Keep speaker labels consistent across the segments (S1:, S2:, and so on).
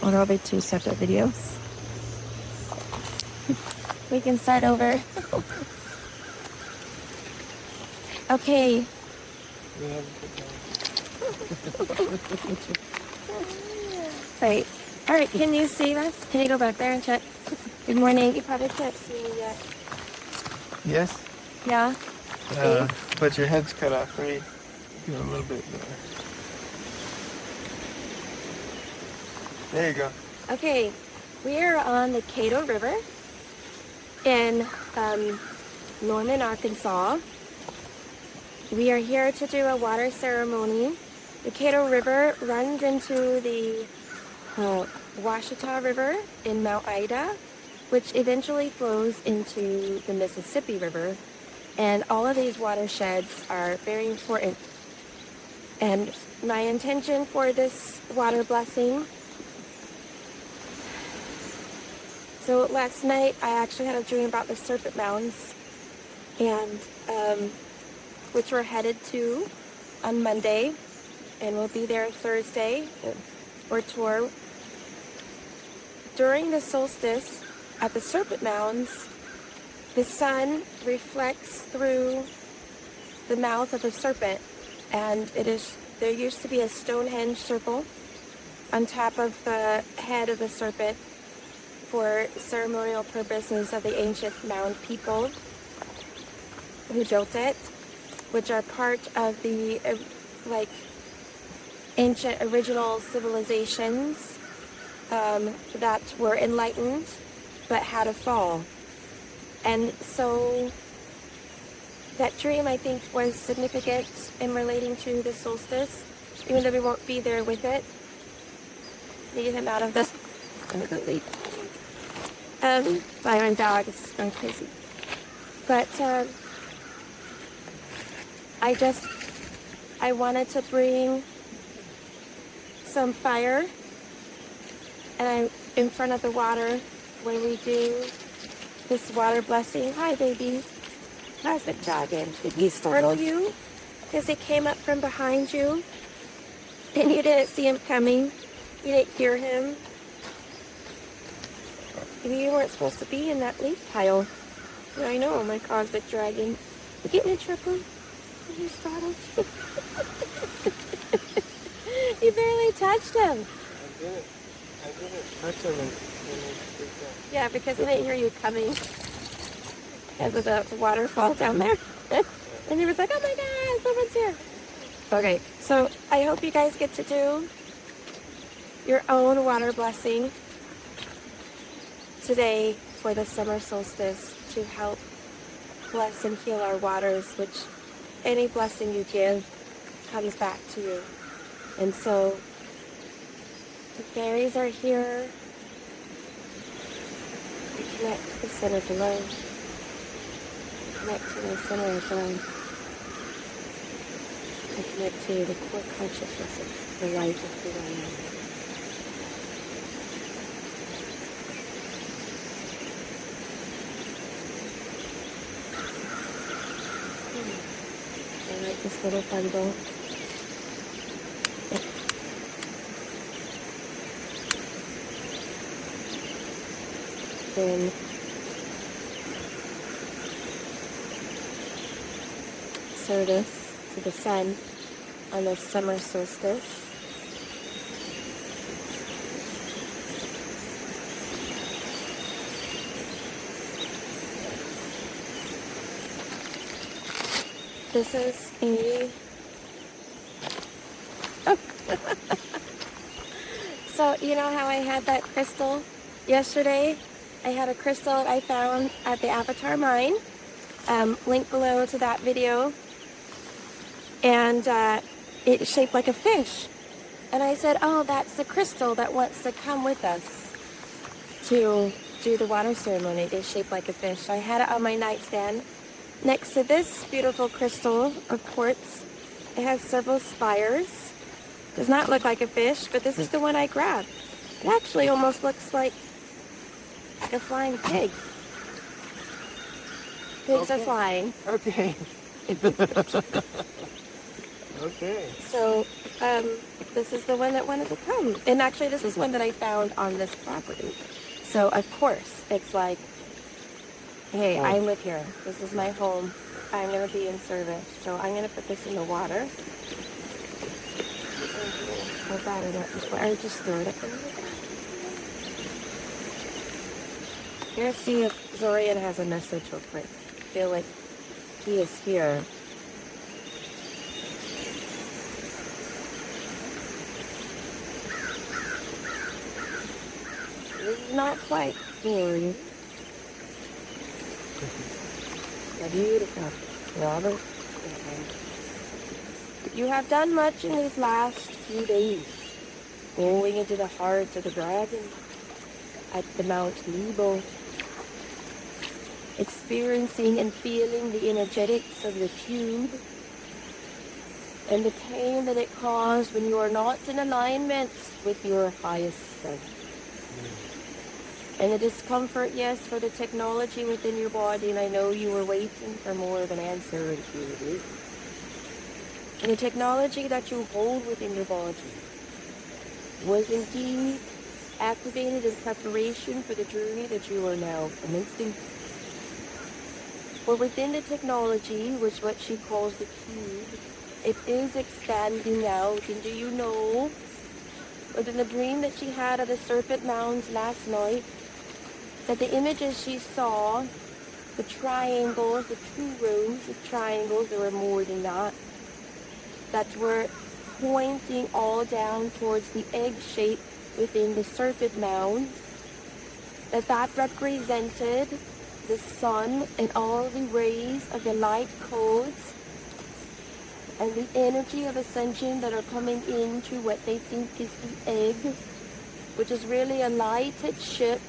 S1: Or there'll be two separate videos. We can start over. Okay. Right. All right, can you see us? Can you go back there and check? Good morning. You probably can't see me yet.
S2: Yes?
S1: Yeah?
S2: But your head's cut off, right? Do a little bit there. There you go.
S1: Okay, we are on the Caddo River in Norman, Arkansas. We are here to do a water ceremony. The Caddo River runs into the Ouachita River in Mount Ida, which eventually flows into the Mississippi River. And all of these watersheds are very important. And my intention for this water blessing, so last night I actually had a dream about the Serpent Mounds, and which we're headed to on Monday, and we'll be there Thursday or tour. During the solstice at the Serpent Mounds, the sun reflects through the mouth of the serpent, and there used to be a Stonehenge circle on top of the head of the serpent for ceremonial purposes of the ancient mound people who built it, which are part of the ancient original civilizations that were enlightened but had a fall. And so that dream, I think, was significant in relating to the solstice, even though we won't be there with it. Get him out of this. I'm gonna go leave. Fire and dog is going crazy. But I wanted to bring some fire, and I'm in front of the water when we do this water blessing. Hi, baby.
S3: How's the dog in? He's still
S1: For you, because he came up from behind you, and you didn't see him coming. You didn't hear him. You weren't supposed to be in that leaf pile. I know, my cosmic dragon. You getting in trouble? Are you startled? You barely touched him.
S2: I didn't touch him when I did that.
S1: Yeah, because I didn't hear you coming because of the waterfall down there. And he was like, oh my God, someone's here. Okay, so I hope you guys get to do your own water blessing today for the summer solstice to help bless and heal our waters, which any blessing you give comes back to you. And so the fairies are here. We connect to the center below. Connect to the center of God. I connect to the core consciousness of the light of who I am. I like this little bundle. Then service to the sun on the summer solstice. This is a so you know how I had that crystal yesterday? I had a crystal I found at the Avatar Mine, link below to that video, and it's shaped like a fish. And I said, oh, that's the crystal that wants to come with us to do the water ceremony. It's shaped like a fish. So I had it on my nightstand next to this beautiful crystal of quartz. It has several spires. Does not look like a fish, but this is the one I grabbed. It actually almost looks like a flying pig. Pigs are flying.
S2: Okay. Okay.
S1: So, this is the one that wanted to come. And actually, this is one that I found on this property. So, of course, it's like, hey, I live here. This is my home. I'm going to be in service. So, I'm going to put this in the water. Put that in it before I just throw it up in the water. Let's see if Zorian has a message real quick. I feel like he is here. This is not quite Zorian. Beautiful. Robert. You have done much in these last few days. Going into the heart of the dragon at the Mount Nebo. Experiencing and feeling the energetics of the cube and the pain that it caused when you are not in alignment with your highest self. And the discomfort, yes, for the technology within your body, and I know you were waiting for more of an answer in you. And the technology that you hold within your body was indeed activated in preparation for the journey that you are now commencing. For within the technology, which what she calls the cube, it is expanding out. And do you know, within the dream that she had of the Serpent Mound last night, that the images she saw, the triangles, the 2 rows of triangles, there were more than that, that were pointing all down towards the egg shape within the Serpent Mound, that represented the sun and all the rays of the light codes and the energy of ascension that are coming into what they think is the egg, which is really a lighted ship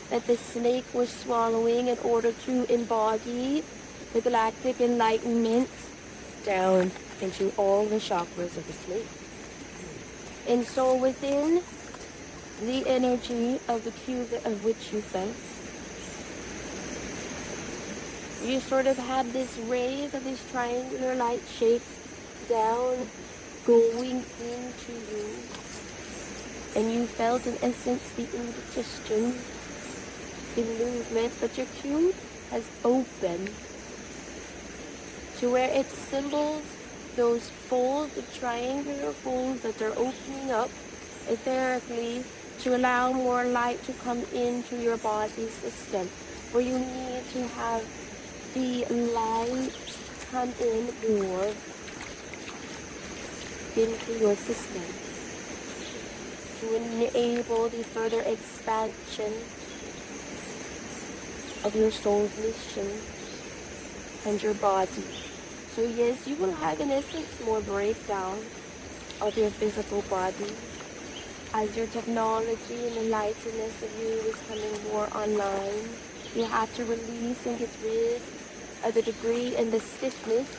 S1: that the snake was swallowing in order to embody the galactic enlightenment down into all the chakras of the snake. And so within the energy of the cube of which you felt, you sort of had this rays of this triangular light shape down, going into you. And you felt, in essence, the indigestion, the movement, but your cube has opened to where it symbols those folds, the triangular folds that are opening up etherically to allow more light to come into your body system, where you need to have the light come in more into your system to enable the further expansion of your soul's mission and your body. So yes, you will have in essence more breakdown of your physical body as your technology and the lightness of you is coming more online. You have to release and get rid of the degree and the stiffness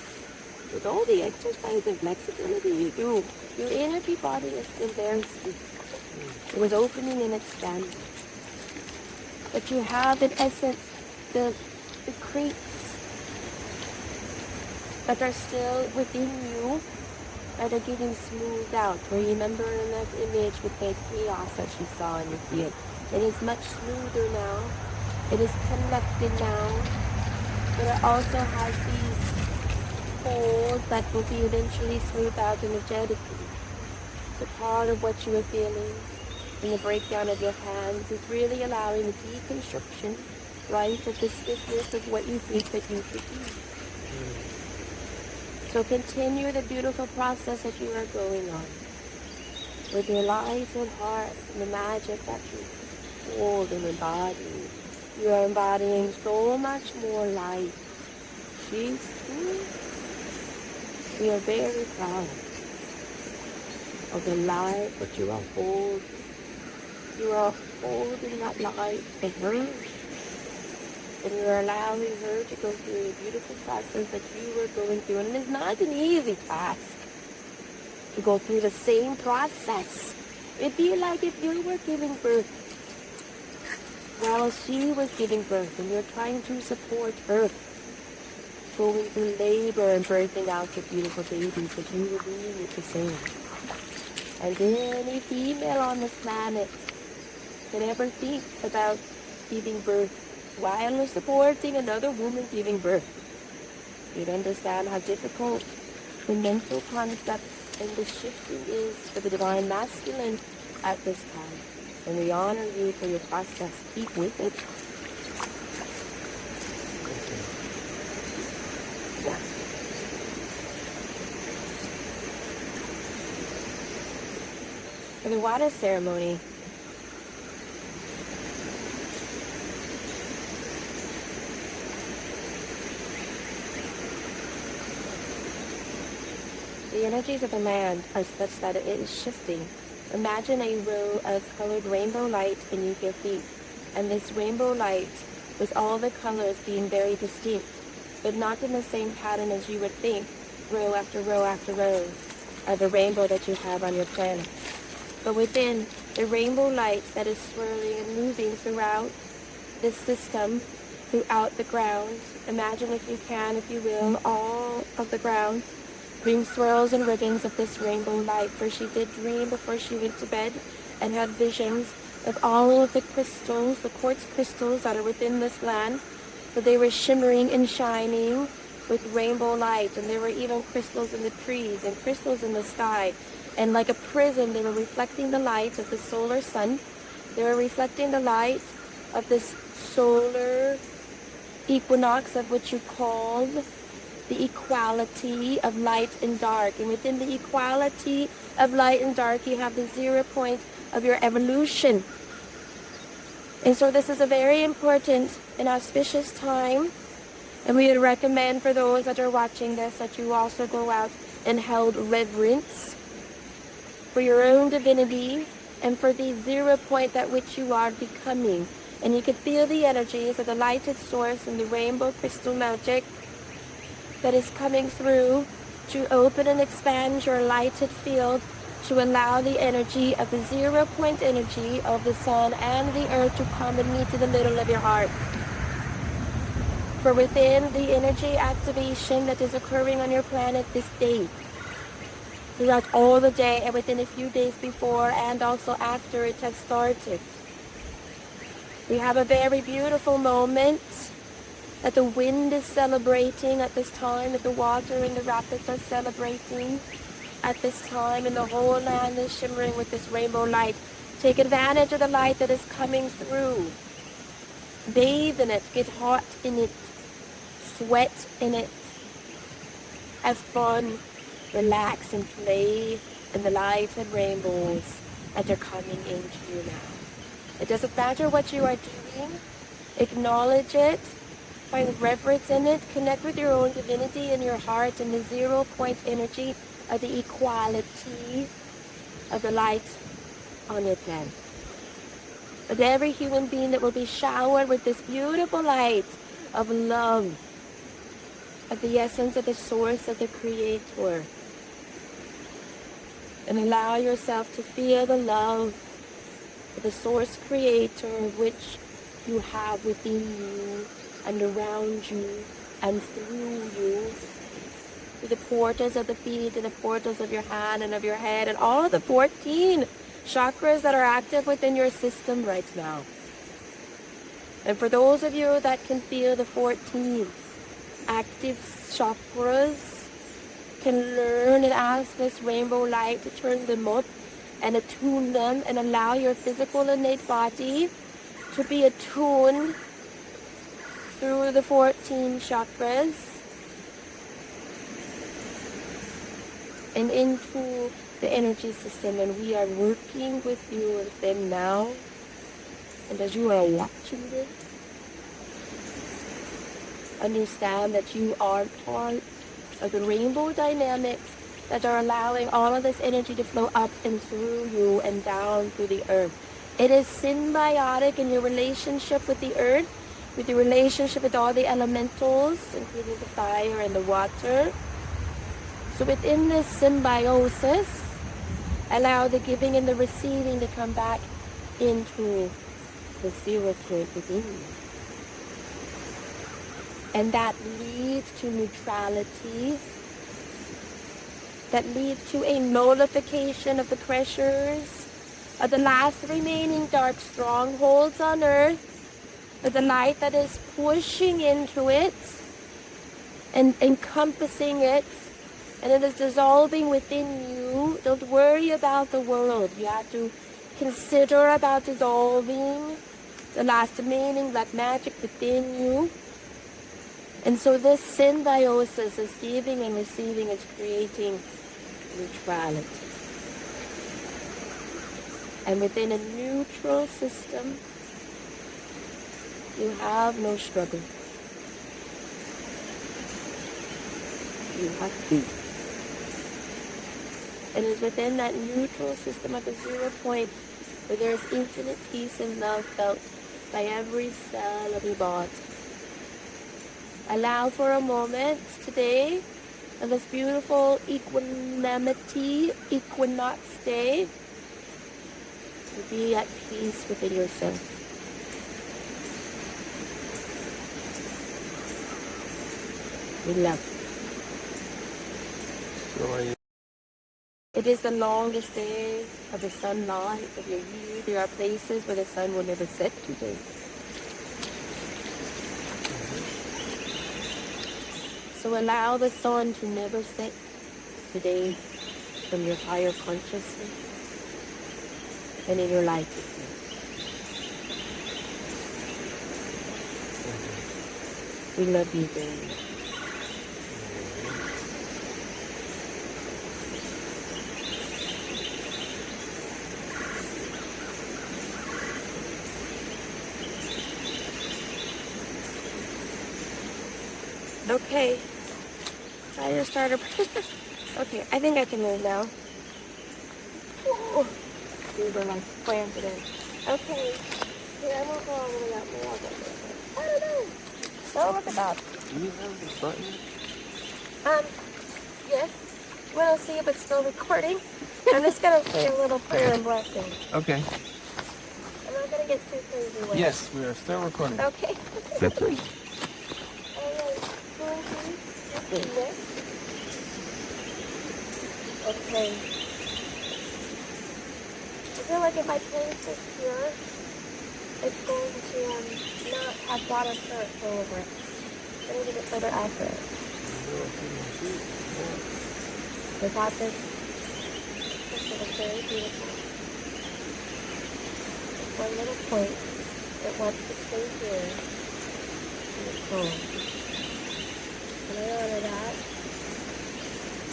S1: with all the exercise and flexibility you do. Your energy body is still there. It was opening and expanding. But you have in essence the crates that are still within you that are getting smoothed out. Remember in that image with the chaos that you saw in the field? It is much smoother now. It is connected now. But it also has these folds that will be eventually smoothed out energetically. So part of what you are feeling in the breakdown of your hands is really allowing the deconstruction, right, of the stiffness of what you think that you should be. So continue the beautiful process that you are going on with your light and heart and the magic that you hold and embody. You are embodying so much more light. We are very proud of the light that you are holding. You are holding that light in her, and you are allowing her to go through the beautiful process that you were going through. And it's not an easy task to go through the same process. It'd be like if you were giving birth while she was giving birth and you're trying to support her. going through labor and birthing out the beautiful babies, that you were doing it the same. And any female on this planet can ever think about giving birth while supporting another woman giving birth, you'd understand how difficult the mental concepts and the shifting is for the divine masculine at this time. And we honor you for your process. Keep with it. For the water ceremony, the energies of the land are such that it is shifting. Imagine a row of colored rainbow light beneath your feet, and this rainbow light with all the colors being very distinct, but not in the same pattern as you would think, row after row after row of the rainbow that you have on your planet. But within the rainbow light that is swirling and moving throughout this system, throughout the ground, imagine if you can, if you will, all of the ground, being swirls and ribbons of this rainbow light. For she did dream before she went to bed and had visions of all of the crystals, the quartz crystals that are within this land, that they were shimmering and shining with rainbow light. And there were even crystals in the trees and crystals in the sky. And like a prism, they were reflecting the light of the solar sun. They were reflecting the light of this solar equinox, of which you called the equality of light and dark. And within the equality of light and dark, you have the 0 point of your evolution. And so this is a very important and auspicious time. And we would recommend for those that are watching this that you also go out and held reverence for your own divinity and for the 0 point at which you are becoming. And you can feel the energies of the lighted source and the rainbow crystal magic that is coming through to open and expand your lighted field, to allow the energy of the 0 point energy of the sun and the earth to come and meet in the middle of your heart. For within the energy activation that is occurring on your planet this day, throughout all the day and within a few days before and also after it has started, we have a very beautiful moment that the wind is celebrating at this time, that the water and the rapids are celebrating at this time, and the whole land is shimmering with this rainbow light. Take advantage of the light that is coming through. Bathe in it, get hot in it, sweat in it, have fun, relax and play in the lights and rainbows that are coming into you now. It doesn't matter what you are doing, acknowledge it, find reverence in it, connect with your own divinity in your heart and the 0 point energy of the equality of the light on your planet. But every human being that will be showered with this beautiful light of love, of the essence of the source of the Creator. And allow yourself to feel the love of the source creator of which you have within you and around you and through you, to the portals of the feet and the portals of your hand and of your head and all of the 14 chakras that are active within your system right now. And for those of you that can feel the 14 active chakras, can learn and ask this rainbow light to turn them up and attune them and allow your physical innate body to be attuned through the 14 chakras and into the energy system. And we are working with you with them now. And as you are watching this, understand that you are part of the rainbow dynamics that are allowing all of this energy to flow up and through you and down through the earth. It is symbiotic in your relationship with the earth, with your relationship with all the elementals, including the fire and the water. So within this symbiosis, allow the giving and the receiving to come back into the 0 point within you. And that leads to neutrality. That leads to a nullification of the pressures of the last remaining dark strongholds on earth, with the light that is pushing into it and encompassing it, and it is dissolving within you. Don't worry about the world. You have to consider about dissolving the last remaining black magic within you. And so this symbiosis is giving and receiving, is creating neutrality. And within a neutral system, you have no struggle. You have peace. It is within that neutral system at the 0 point where there is infinite peace and love felt by every cell of your body. Allow for a moment today of this beautiful equanimity, equinox day, to be at peace within yourself. We love you. It is the longest day of the sunlight of your year. There are places where the sun will never set today. So allow the sun to never set today from your higher consciousness and in your life. We love you very much. Okay, fire starter. Okay, I think I can move now. We were like planted in. Okay, here I won't go all the way up. Maybe I'll go there. I don't know. Oh, look at that.
S2: Do you have the button?
S1: Yes. We'll see if it's still recording. I'm just gonna say a little prayer and blessing.
S2: Okay.
S1: I'm not gonna get too crazy with it.
S2: Yes, we are still recording.
S1: Okay. Okay. I feel like if I place this here, it's going to not have water current go over it. I need to get further accurate. I got this. This is very beautiful. It's one little point that wants to stay here. And it's home. And I honor that.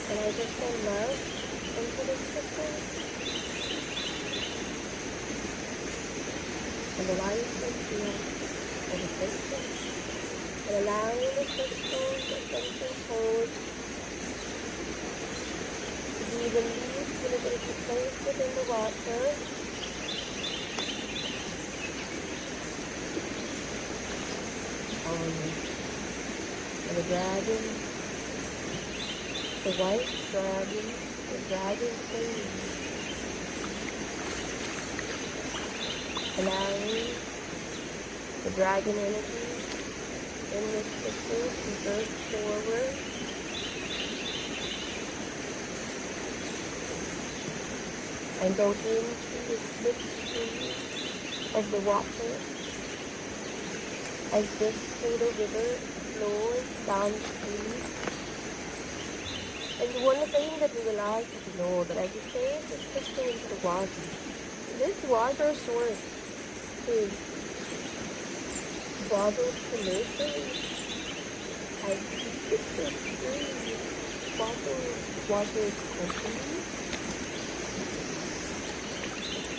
S1: And I just send love into this system. And the life and feel of the system. And allowing the crystals that something holds to be released when it is placed within the water. And the dragon, the white dragon, the dragon queen, allowing the dragon energy in this system to burst forward and go into the slipstream of the water as this Caddo River flows downstream. And one thing that we would like you to know that as you place this crystal into the water, this water source is water pollution as this is water company.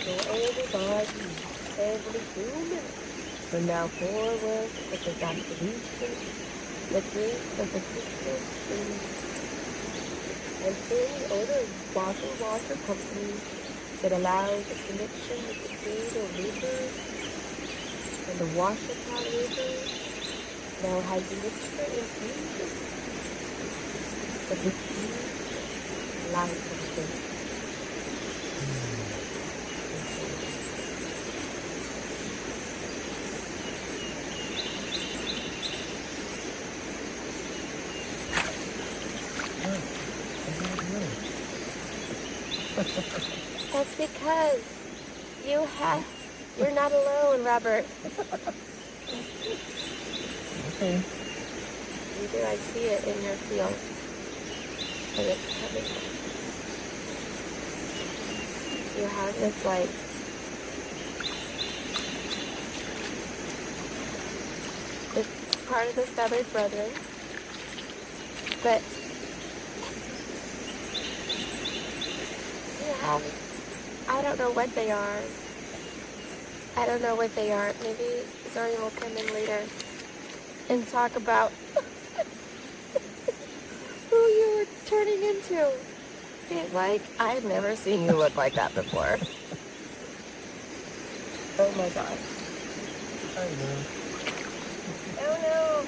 S1: So everybody, every human, from now forward with the activation, the grace of the crystal stream, and any other water companies that allows the connection with the Caddo River and the Ouachita River now has mixture infusion of the deep light of faith. because you're not alone, Robert.
S2: Okay.
S1: You do, I see it in your field. And it's coming. You have this like it's part of the feathered brethren. But you have, I don't know what they are. I don't know what they are. Maybe Zorian will come in later and talk about who you were turning into. It's like, I've never seen you look like that before. Oh my god.
S2: I know.
S1: Oh no.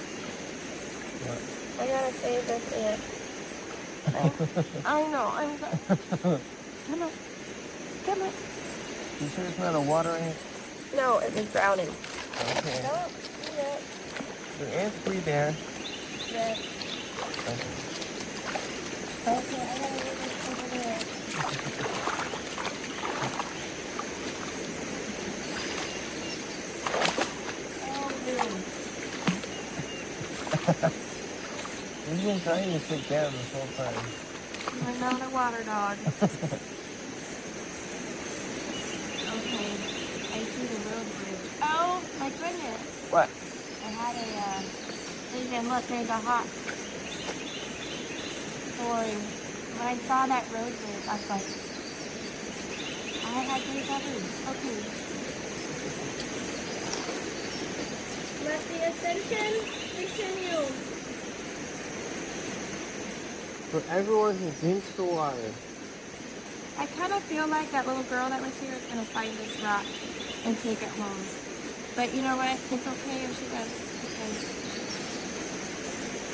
S2: What?
S1: I gotta save this ant. I know, I'm sorry. Come on. Come on.
S2: You sure it's not a water ant?
S1: No, it was drowning.
S2: Okay.
S1: No, do that.
S2: The ant's free there.
S1: Yeah.
S2: Okay.
S1: Okay, I gotta leave this over there. Oh, dude.
S2: You've been trying to sit down this whole time.
S1: I'm not a water dog. Okay, I see the road bridge. Oh, my goodness.
S2: What?
S1: I had a, vision. Look, there's a hawk. Soaring. When I saw that road bridge, I was like, I had deja vu. Okay. Let the ascension continue.
S2: For everyone who drinks the water.
S1: I kind of feel like that little girl that was here is going to find this rock and take it home. But you know what? It's okay if she does, because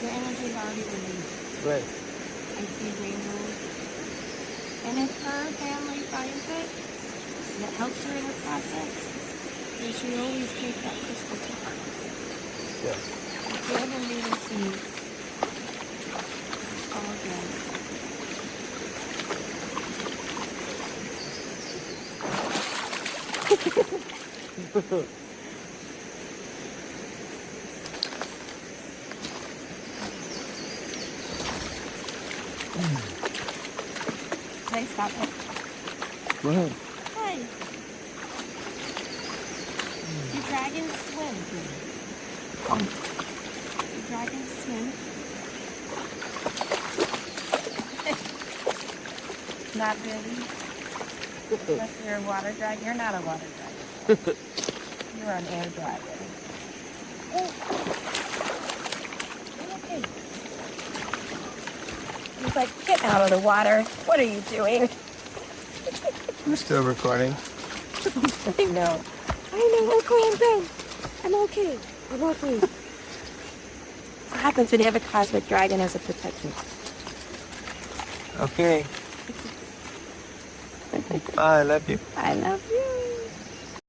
S1: the energy's already released.
S2: Right.
S1: I see rainbows. And if her family finds it, and it helps her in her process, then she always take that crystal to her.
S2: Yes.
S1: Feel the needle seed. All good. Can I stop it?
S2: Go ahead.
S1: Hi. Do dragons swim? Do dragons swim? Not really. Unless you're a water dragon. You're not a water dragon. You're an air dragon. Oh. Okay. He's like, get out of the water. What are you doing?
S2: We're still recording.
S1: I know. Okay, I'm good. I'm okay. I'm okay. What happens when you have a cosmic dragon as a protection?
S2: Okay. Bye, I love you.
S1: I love you.